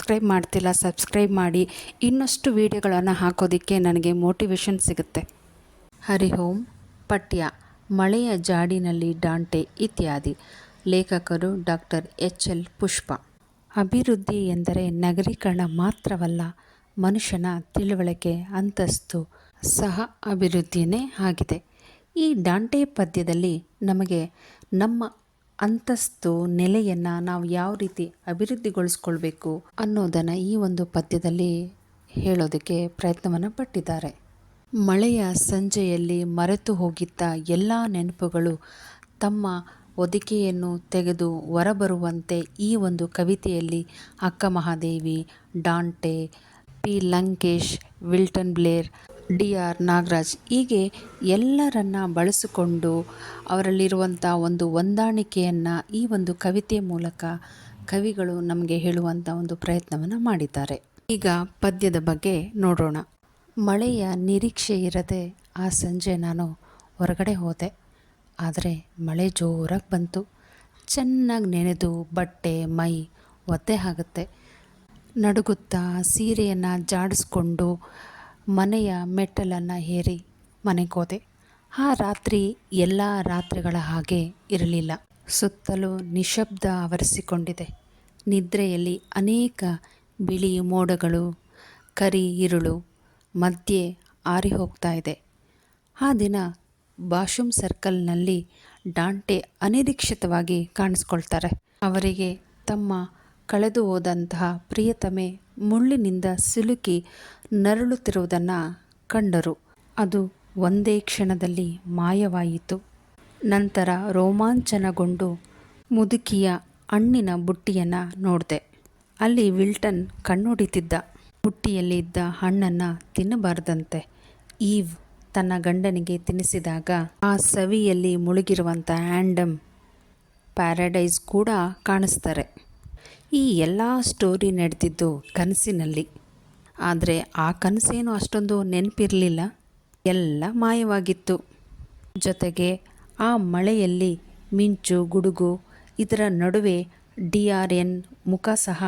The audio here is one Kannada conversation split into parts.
ಸಬ್ಸ್ಕ್ರೈಬ್ ಮಾಡ್ತಿಲ್ಲ, ಸಬ್ಸ್ಕ್ರೈಬ್ ಮಾಡಿ. ಇನ್ನಷ್ಟು ವಿಡಿಯೋಗಳನ್ನು ಹಾಕೋದಕ್ಕೆ ನನಗೆ ಮೋಟಿವೇಶನ್ ಸಿಗುತ್ತೆ. ಹರಿ ಓಂ. ಪಠ್ಯ ಮಳೆಯ ಜಾಡಿನಲ್ಲಿ ಡಾಂಟೆ ಇತ್ಯಾದಿ. ಲೇಖಕರು ಡಾಕ್ಟರ್ ಎಚ್.ಎಲ್. ಪುಷ್ಪ. ಅಭಿವೃದ್ಧಿ ಎಂದರೆ ನಗರೀಕರಣ ಮಾತ್ರವಲ್ಲ, ಮನುಷ್ಯನ ತಿಳುವಳಿಕೆ, ಅಂತಸ್ತು ಸಹ ಅಭಿವೃದ್ಧಿಯೇ ಆಗಿದೆ. ಈ ಡಾಂಟೆ ಪದ್ಯದಲ್ಲಿ ನಮಗೆ ನಮ್ಮ ಅಂತಸ್ತು ನೆಲೆಯನ್ನು ನಾವು ಯಾವ ರೀತಿ ಅಭಿವೃದ್ಧಿಗೊಳಿಸ್ಕೊಳ್ಬೇಕು ಅನ್ನೋದನ್ನು ಈ ಒಂದು ಪದ್ಯದಲ್ಲಿ ಹೇಳೋದಕ್ಕೆ ಪ್ರಯತ್ನವನ್ನು ಪಟ್ಟಿದ್ದಾರೆ. ಮಳೆಯ ಸಂಜೆಯಲ್ಲಿ ಮರೆತು ಹೋಗಿದ್ದ ಎಲ್ಲ ನೆನಪುಗಳು ತಮ್ಮ ಹೊದಿಕೆಯನ್ನು ತೆಗೆದು ಹೊರಬರುವಂತೆ ಈ ಒಂದು ಕವಿತೆಯಲ್ಲಿ Akka Mahadevi, Dante, P. Lankesh, Wilton Blair, D R. Nagaraj ಹೀಗೆ ಎಲ್ಲರನ್ನ ಬಳಸಿಕೊಂಡು ಅವರಲ್ಲಿರುವಂಥ ಒಂದು ಹೊಂದಾಣಿಕೆಯನ್ನು ಈ ಒಂದು ಕವಿತೆ ಮೂಲಕ ಕವಿಗಳು ನಮಗೆ ಹೇಳುವಂಥ ಒಂದು ಪ್ರಯತ್ನವನ್ನು ಮಾಡಿದ್ದಾರೆ. ಈಗ ಪದ್ಯದ ಬಗ್ಗೆ ನೋಡೋಣ. ಮಳೆಯ ನಿರೀಕ್ಷೆ ಇರದೆ ಆ ಸಂಜೆ ನಾನು ಹೊರಗಡೆ ಹೋದೆ. ಆದರೆ ಮಳೆ ಜೋರಾಗಿ ಬಂತು. ಚೆನ್ನಾಗಿ ನೆನೆದು ಬಟ್ಟೆ ಮೈ ಒದ್ದೆ ಆಗುತ್ತೆ. ನಡುಗುತ್ತಾ ಸೀರೆಯನ್ನು ಜಾಡಿಸ್ಕೊಂಡು ಮನೆಯ ಮೆಟ್ಟಲನ್ನು ಏರಿ ಮನೆಗೆ ಹೋದೆ. ಆ ರಾತ್ರಿ ಎಲ್ಲ ರಾತ್ರಿಗಳ ಹಾಗೆ ಇರಲಿಲ್ಲ. ಸುತ್ತಲೂ ನಿಶಬ್ದ ಆವರಿಸಿಕೊಂಡಿದೆ. ನಿದ್ರೆಯಲ್ಲಿ ಅನೇಕ ಬಿಳಿ ಮೋಡಗಳು, ಕರಿ ಇರುಳು ಮಧ್ಯೆ ಹಾರಿ ಹೋಗ್ತಾ ಇದೆ. ಆ ದಿನ ಬಾಶೂಮ್ ಸರ್ಕಲ್ನಲ್ಲಿ ಡಾಂಟೆ ಅನಿರೀಕ್ಷಿತವಾಗಿ ಕಾಣಿಸ್ಕೊಳ್ತಾರೆ. ಅವರಿಗೆ ತಮ್ಮ ಕಳೆದು ಹೋದಂತಹ ಪ್ರಿಯತಮೆ ಮುಳ್ಳಿನಿಂದ ಸಿಲುಕಿ ನರಳುತ್ತಿರುವುದನ್ನು ಕಂಡರು. ಅದು ಒಂದೇ ಕ್ಷಣದಲ್ಲಿ ಮಾಯವಾಯಿತು. ನಂತರ ರೋಮಾಂಚನಗೊಂಡು ಮುದುಕಿಯ ಹಣ್ಣಿನ ಬುಟ್ಟಿಯನ್ನು ನೋಡಿದೆ. ಅಲ್ಲಿ ವಿಲ್ಟನ್ ಕಣ್ಣೊಡಿತಿದ್ದ. ಬುಟ್ಟಿಯಲ್ಲಿದ್ದ ಹಣ್ಣನ್ನು ತಿನ್ನಬಾರ್ದಂತೆ. ಈವ್ ತನ್ನ ಗಂಡನಿಗೆ ತಿನ್ನಿಸಿದಾಗ ಆ ಸವಿಯಲ್ಲಿ ಮುಳುಗಿರುವಂಥ ಆ್ಯಂಡಮ್ ಪ್ಯಾರಡೈಸ್ ಕೂಡ ಕಾಣಿಸ್ತಾರೆ. ಈ ಎಲ್ಲ ಸ್ಟೋರಿ ನಡೆದಿದ್ದು ಕನಸಿನಲ್ಲಿ. ಆದರೆ ಆ ಕನಸೇನು ಅಷ್ಟೊಂದು ನೆನಪಿರಲಿಲ್ಲ, ಎಲ್ಲ ಮಾಯವಾಗಿತ್ತು. ಜೊತೆಗೆ ಆ ಮಳೆಯಲ್ಲಿ ಮಿಂಚು ಗುಡುಗು ಇದರ ನಡುವೆ ಡಿ.ಆರ್.ಎನ್ ಮುಖ ಸಹ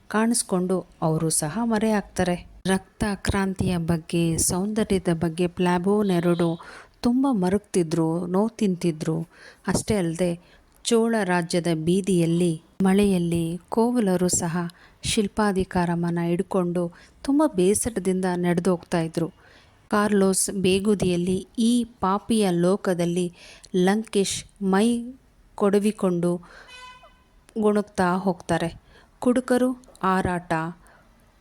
ಕಾಣಿಸ್ಕೊಂಡು ಅವರು ಸಹ ಮರೆಯಾಗ್ತಾರೆ. ರಕ್ತ ಕ್ರಾಂತಿಯ ಬಗ್ಗೆ, ಸೌಂದರ್ಯದ ಬಗ್ಗೆ ಪ್ಲಾಬೋ ನೆರಡು ತುಂಬ ಮರುಗ್ತಿದ್ರು, ನೋವು ತಿಂತಿದ್ರು. ಅಷ್ಟೇ ಅಲ್ಲದೆ ಚೋಳ ರಾಜ್ಯದ ಬೀದಿಯಲ್ಲಿ ಮಳೆಯಲ್ಲಿ ಕೋವಲರು ಸಹ ಶಿಲ್ಪಾಧಿಕಾರವನ್ನು ಹಿಡ್ಕೊಂಡು ತುಂಬ ಬೇಸರದಿಂದ ನಡೆದು ಹೋಗ್ತಾ ಇದ್ರು. ಕಾರ್ಲೋಸ್ ಬೇಗುದಿಯಲ್ಲಿ ಈ ಪಾಪಿಯ ಲೋಕದಲ್ಲಿ ಲಂಕೇಶ್ ಮೈ ಕೊಡವಿಕೊಂಡು ಗುಣುಕ್ತಾ ಹೋಗ್ತಾರೆ. ಕುಡುಕರು ಆರಾಟ,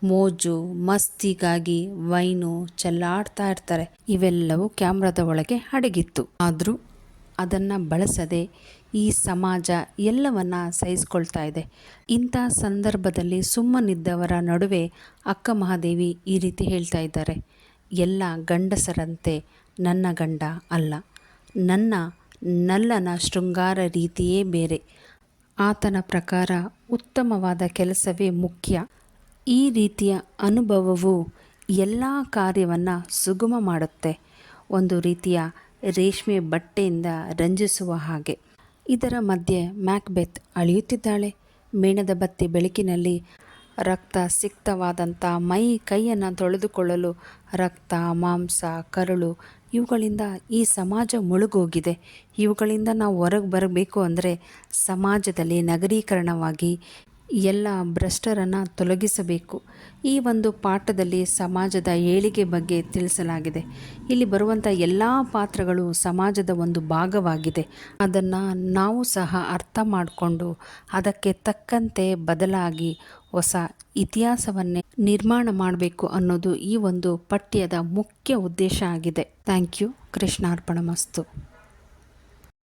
ಮೋಜು ಮಸ್ತಿಗಾಗಿ ವೈನು ಚೆಲ್ಲಾಡ್ತಾ ಇರ್ತಾರೆ. ಇವೆಲ್ಲವೂ ಕ್ಯಾಮ್ರಾದ ಒಳಗೆ ಅಡಗಿತ್ತು. ಆದರೂ ಅದನ್ನು ಬಳಸದೆ ಈ ಸಮಾಜ ಎಲ್ಲವನ್ನ ಸಹಿಸ್ಕೊಳ್ತಾ ಇದೆ. ಇಂಥ ಸಂದರ್ಭದಲ್ಲಿ ಸುಮ್ಮನಿದ್ದವರ ನಡುವೆ ಅಕ್ಕ ಮಹಾದೇವಿ ಈ ರೀತಿ ಹೇಳ್ತಾ ಇದ್ದಾರೆ. ಎಲ್ಲ ಗಂಡಸರಂತೆ ನನ್ನ ಗಂಡ ಅಲ್ಲ. ನನ್ನ ನಲ್ಲನ ಶೃಂಗಾರ ರೀತಿಯೇ ಬೇರೆ. ಆತನ ಪ್ರಕಾರ ಉತ್ತಮವಾದ ಕೆಲಸವೇ ಮುಖ್ಯ. ಈ ರೀತಿಯ ಅನುಭವವು ಎಲ್ಲ ಕಾರ್ಯವನ್ನು ಸುಗಮ ಮಾಡುತ್ತೆ. ಒಂದು ರೀತಿಯ ರೇಷ್ಮೆ ಬಟ್ಟೆಯಿಂದ ರಂಜಿಸುವ ಹಾಗೆ. ಇದರ ಮಧ್ಯೆ ಮ್ಯಾಕ್ಬೆತ್ ಅಳೆಯುತ್ತಿದ್ದಾಳೆ. ಮೇಣದ ಬತ್ತಿ ಬೆಳಕಿನಲ್ಲಿ ರಕ್ತ ಸಿಕ್ತವಾದಂಥ ಮೈ ಕೈಯನ್ನು ತೊಳೆದುಕೊಳ್ಳಲು ರಕ್ತ, ಮಾಂಸ, ಕರುಳು ಇವುಗಳಿಂದ ಈ ಸಮಾಜ ಮುಳುಗೋಗಿದೆ. ಇವುಗಳಿಂದ ನಾವು ಹೊರಗೆ ಬರಬೇಕು ಅಂದರೆ ಸಮಾಜದಲ್ಲಿ ನಗರೀಕರಣವಾಗಿ ಎಲ್ಲ ಭ್ರಷ್ಟರನ್ನು ತೊಲಗಿಸಬೇಕು. ಈ ಒಂದು ಪಾಠದಲ್ಲಿ ಸಮಾಜದ ಏಳಿಗೆ ಬಗ್ಗೆ ತಿಳಿಸಲಾಗಿದೆ. ಇಲ್ಲಿ ಬರುವಂಥ ಎಲ್ಲ ಪಾತ್ರಗಳು ಸಮಾಜದ ಒಂದು ಭಾಗವಾಗಿದೆ. ಅದನ್ನು ನಾವು ಸಹ ಅರ್ಥ ಮಾಡಿಕೊಂಡು ಅದಕ್ಕೆ ತಕ್ಕಂತೆ ಬದಲಾಗಿ ಹೊಸ ಇತಿಹಾಸವನ್ನೇ ನಿರ್ಮಾಣ ಮಾಡಬೇಕು ಅನ್ನೋದು ಈ ಒಂದು ಪಠ್ಯದ ಮುಖ್ಯ ಉದ್ದೇಶ ಆಗಿದೆ. Thank you. ಕೃಷ್ಣಾರ್ಪಣಮಸ್ತು.